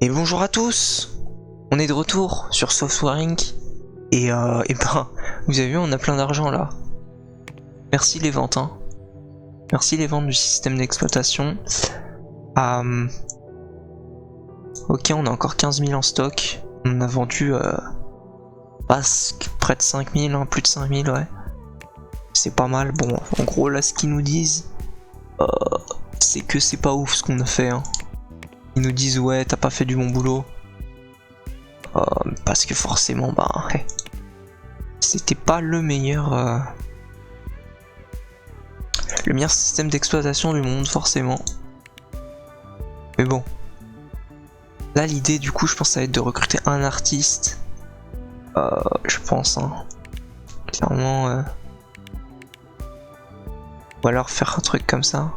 Et bonjour à tous. On est de retour sur Software Inc. Et ben, vous avez vu, on a plein d'argent là. Merci les ventes, hein. Merci les ventes du système d'exploitation. Ok, on a encore 15 000 en stock. On a vendu près de 5 000, hein, plus de 5 000, ouais. C'est pas mal. Bon, en gros, là, ce qu'ils nous disent, c'est que c'est pas ouf ce qu'on a fait, hein. Ils nous disent, ouais, t'as pas fait du bon boulot. Parce que forcément, bah, ouais, c'était pas le meilleur système d'exploitation du monde, forcément. Mais bon. Là, l'idée, du coup, je pense, ça va être de recruter un artiste. Je pense, hein. Clairement. Ou alors faire un truc comme ça.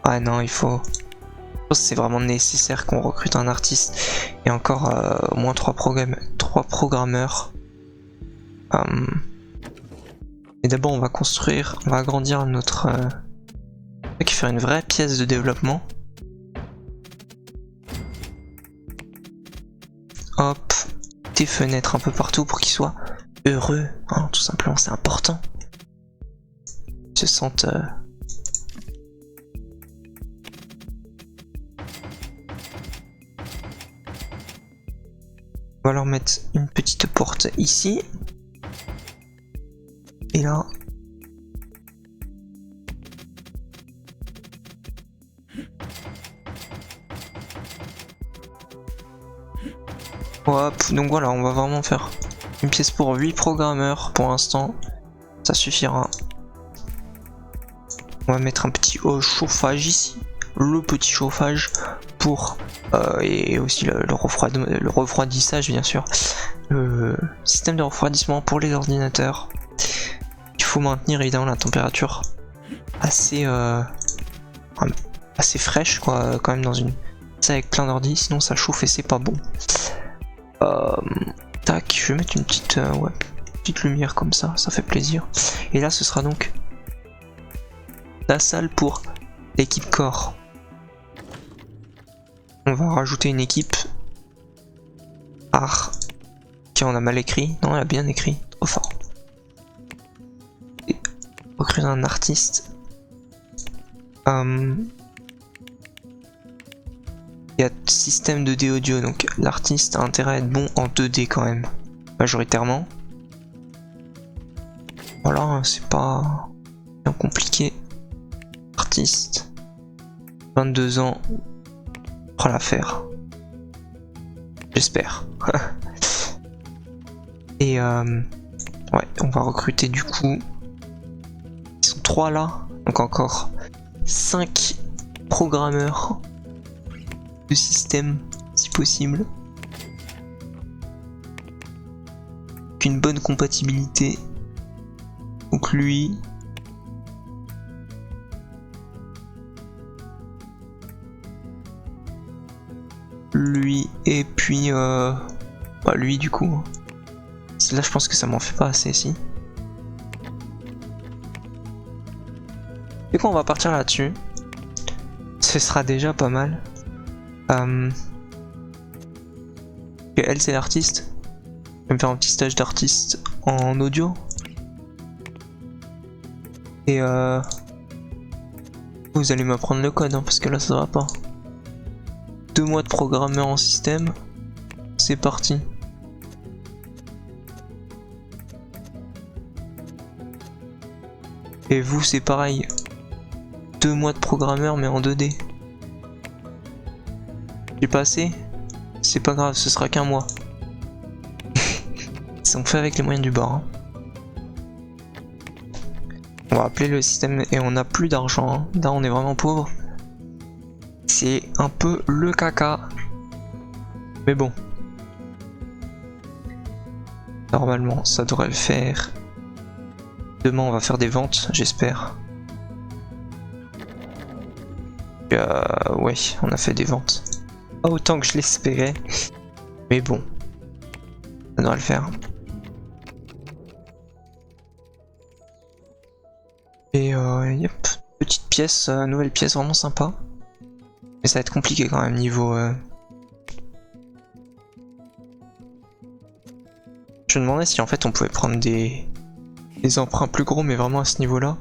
Ah non, il faut... Je pense que c'est vraiment nécessaire qu'on recrute un artiste. Et encore au moins 3 programmeurs. Et d'abord, on va agrandir notre... On va faire une vraie pièce de développement. Hop, des fenêtres un peu partout pour qu'ils soient heureux, hein, tout simplement, c'est important. Ils se sentent... On va leur mettre une petite porte ici. Et là... Hop, donc voilà, on va vraiment faire une pièce pour 8 programmeurs pour l'instant. Ça suffira. On va mettre un petit chauffage ici. Le petit chauffage pour... et aussi le refroidissage, bien sûr. Le système de refroidissement pour les ordinateurs. Il faut maintenir évidemment la température assez fraîche, quoi, quand même dans une... Ça avec plein d'ordi, sinon ça chauffe et c'est pas bon. Tac, je vais mettre une petite, petite lumière comme ça fait plaisir. Et là, ce sera donc la salle pour l'équipe corps. On va rajouter une équipe art. Tiens, on a mal écrit. Non, on a bien écrit. Trop fort. Et recruter un artiste. Il y a système de D audio, donc l'artiste a intérêt à être bon en 2D quand même, majoritairement. Voilà, c'est pas bien compliqué. Artiste, 22 ans, on fera l'affaire. J'espère. Et ouais, on va recruter du coup. Ils sont 3 là, donc encore 5 programmeurs de système si possible, qu'une bonne compatibilité. Donc lui, et puis lui du coup. Là je pense que ça m'en fait pas assez si. Du coup on va partir là-dessus. Ce sera déjà pas mal. Elle c'est l'artiste. Je vais me faire un petit stage d'artiste en audio. Et vous allez m'apprendre le code, hein, parce que là ça va pas. 2 mois de programmeur en système. C'est parti. Et vous c'est pareil. 2 mois de programmeur mais en 2D. J'ai pas assez? C'est pas grave, ce sera qu'un mois. On fait avec les moyens du bord. Hein. On va appeler le système et on n'a plus d'argent. Hein. Là on est vraiment pauvre. C'est un peu le caca. Mais bon. Normalement ça devrait le faire. Demain on va faire des ventes, j'espère. Ouais, on a fait des ventes. Pas autant que je l'espérais. Mais bon. Ça devrait le faire. Et yep, petite pièce, nouvelle pièce vraiment sympa. Mais ça va être compliqué quand même niveau Je me demandais si en fait on pouvait prendre des emprunts plus gros, mais vraiment à ce niveau-là.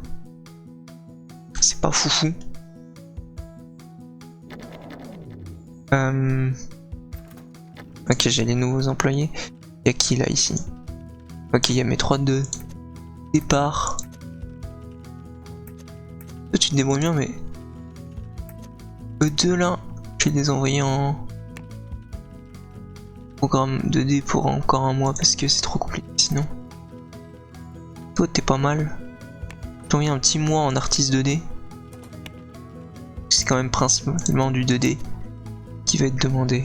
C'est pas foufou. Ok, j'ai les nouveaux employés. Y'a qui là ici? Ok, il y a mes 3 de départ. Toi tu te débrouilles bien, mais eux deux là, je vais les envoyer en programme 2D pour encore un mois parce que c'est trop compliqué sinon. Toi t'es pas mal. Je t'envoie un petit mois en artiste 2D. C'est quand même principalement du 2D qui va être demandé.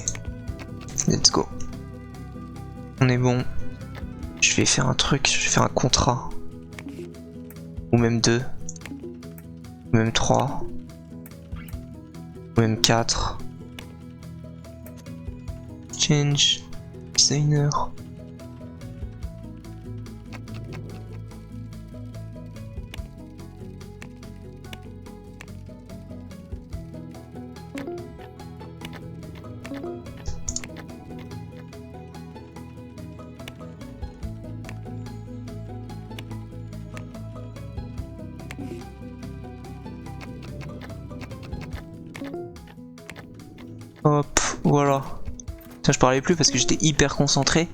Let's go. On est bon. Je vais faire un truc, je vais faire un contrat. Ou même 2. Ou même 3. Ou même 4. Change. Designer. Hop, voilà. Ça, je parlais plus parce que j'étais hyper concentré.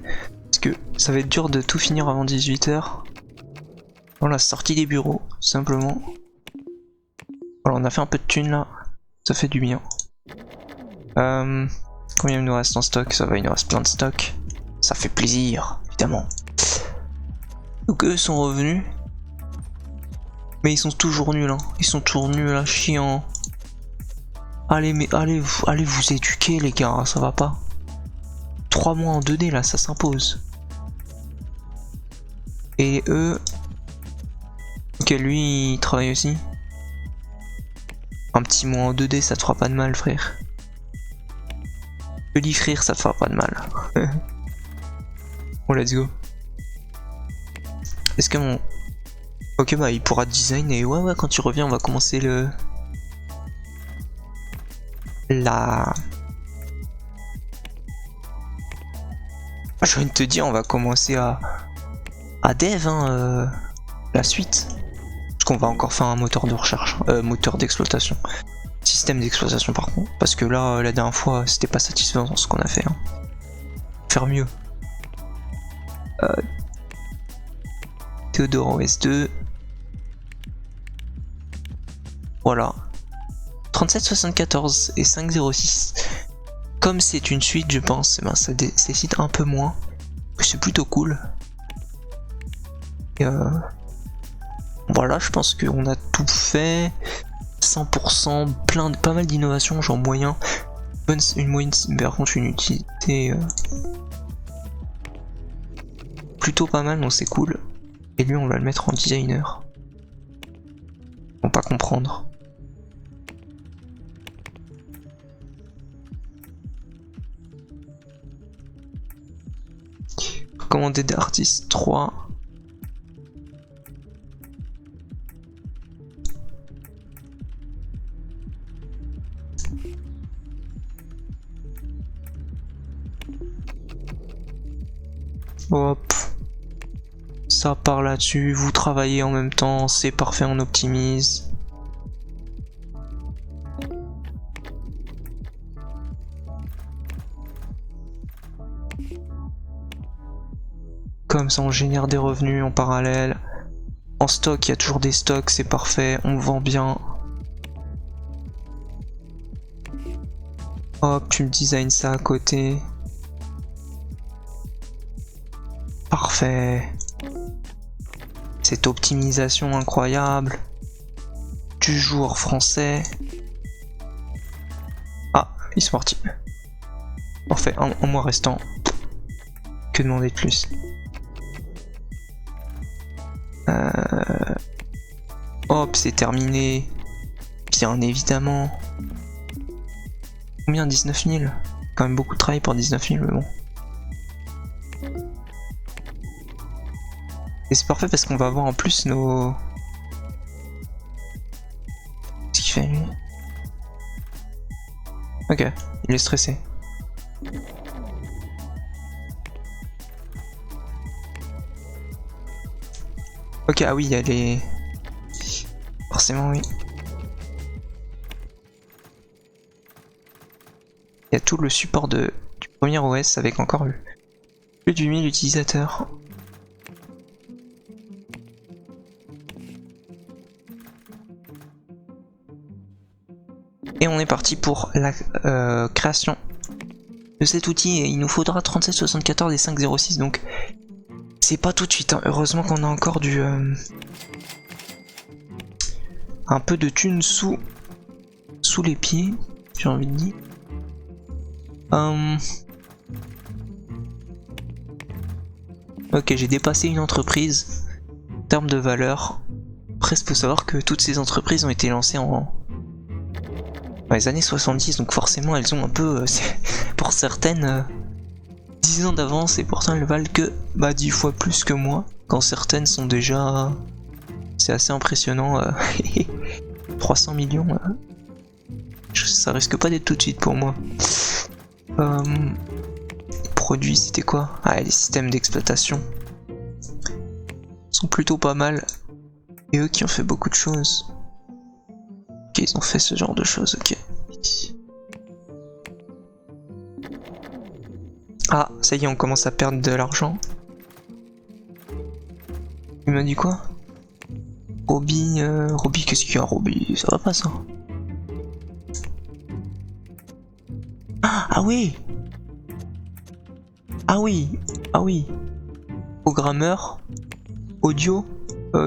Parce que ça va être dur de tout finir avant 18 h. Voilà, sortie des bureaux, simplement. Voilà, on a fait un peu de thunes là. Ça fait du bien. Combien il nous reste en stock? Ça va, il nous reste plein de stock. Ça fait plaisir, évidemment. Donc eux sont revenus. Mais ils sont toujours nuls, hein. Ils sont toujours nuls, là, chiants. Allez, mais allez vous éduquer, les gars, ça va pas. 3 mois en 2D, là, ça s'impose. Et eux... Ok, lui, il travaille aussi. Un petit mois en 2D, ça te fera pas de mal, frère. Je dis frère, ça te fera pas de mal. Bon, let's go. Est-ce que mon... Ok, bah il pourra design et ouais, quand tu reviens, on va commencer le... Je viens de te dire, on va commencer à dev, hein, la suite. Parce qu'on va encore faire un moteur de recherche, moteur d'exploitation. Système d'exploitation par contre. Parce que là, la dernière fois, c'était pas satisfaisant ce qu'on a fait. Hein. Faire mieux. Théodore OS 2. Voilà. 3774 et 506. Comme c'est une suite, je pense, ben ça nécessite un peu moins. C'est plutôt cool. Et voilà, je pense qu'on a tout fait. 100%, pas mal d'innovations, genre moyen. Une moyenne, par contre, une utilité plutôt pas mal, donc c'est cool. Et lui, on va le mettre en designer. Pour pas comprendre. Commander d'artiste 3. Hop. Ça part là-dessus, vous travaillez en même temps, c'est parfait, on optimise. Comme ça on génère des revenus en parallèle. En stock, il y a toujours des stocks, c'est parfait, on vend bien. Hop, tu me designs ça à côté. Parfait. Cette optimisation incroyable. Du jour français. Ah, ils sont partis. Parfait, un mois restant. Que demander de plus? Hop, c'est terminé. Bien évidemment. Combien? 19 000. Quand même beaucoup de travail pour 19 000, mais bon. Et c'est parfait parce qu'on va avoir en plus nos... Qu'est-ce qu'il fait lui? Ok, il est stressé. Ok, ah oui, il y a les... Forcément, oui. Il y a tout le support du premier OS avec encore plus de 8000 utilisateurs. Et on est parti pour la création de cet outil. Et il nous faudra 3774 et 506, donc c'est pas tout de suite, hein. Heureusement qu'on a encore du un peu de thunes sous les pieds, j'ai envie de dire. Ok, j'ai dépassé une entreprise en termes de valeur. Après, il faut savoir que toutes ces entreprises ont été lancées dans les années 70, donc forcément elles ont un peu, pour certaines, 10 ans d'avance, et pourtant elles valent que 10 fois plus que moi, quand certaines sont déjà... C'est assez impressionnant, 300 millions, ça risque pas d'être tout de suite pour moi. Produits, c'était quoi? Ah, les systèmes d'exploitation sont plutôt pas mal, et eux qui ont fait beaucoup de choses. Ok, ils ont fait ce genre de choses, ok. Ah, ça y est, on commence à perdre de l'argent. Il m'a dit quoi? Roby, qu'est-ce qu'il y a, Roby? Ça va pas ça? Ah oui! Ah oui! Ah oui! Programmeur, audio,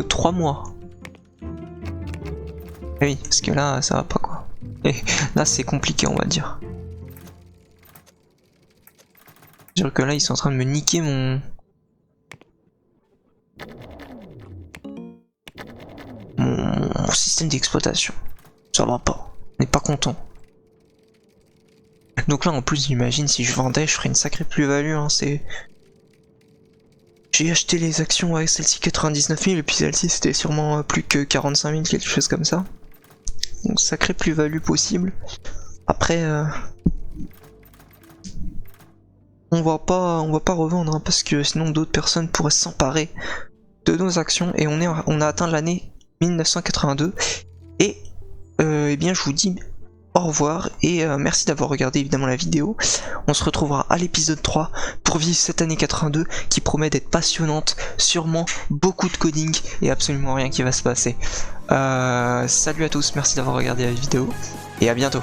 3 mois. Oui, parce que là, ça va pas quoi. Et là, c'est compliqué, on va dire. C'est-à-dire que là, ils sont en train de me niquer mon système d'exploitation. Ça va pas. On n'est pas content. Donc là, en plus, j'imagine, si je vendais, je ferais une sacrée plus-value. Hein, c'est... J'ai acheté les actions avec celle-ci 99 000 et puis celle-ci c'était sûrement plus que 45 000, quelque chose comme ça. Donc sacrée plus-value possible. Après, on va pas revendre hein, parce que sinon d'autres personnes pourraient s'emparer de nos actions et on a atteint l'année 1982 et eh bien je vous dis au revoir et merci d'avoir regardé évidemment la vidéo. On se retrouvera à l'épisode 3 pour vivre cette année 82 qui promet d'être passionnante, sûrement beaucoup de coding et absolument rien qui va se passer. Salut à tous, merci d'avoir regardé la vidéo et à bientôt.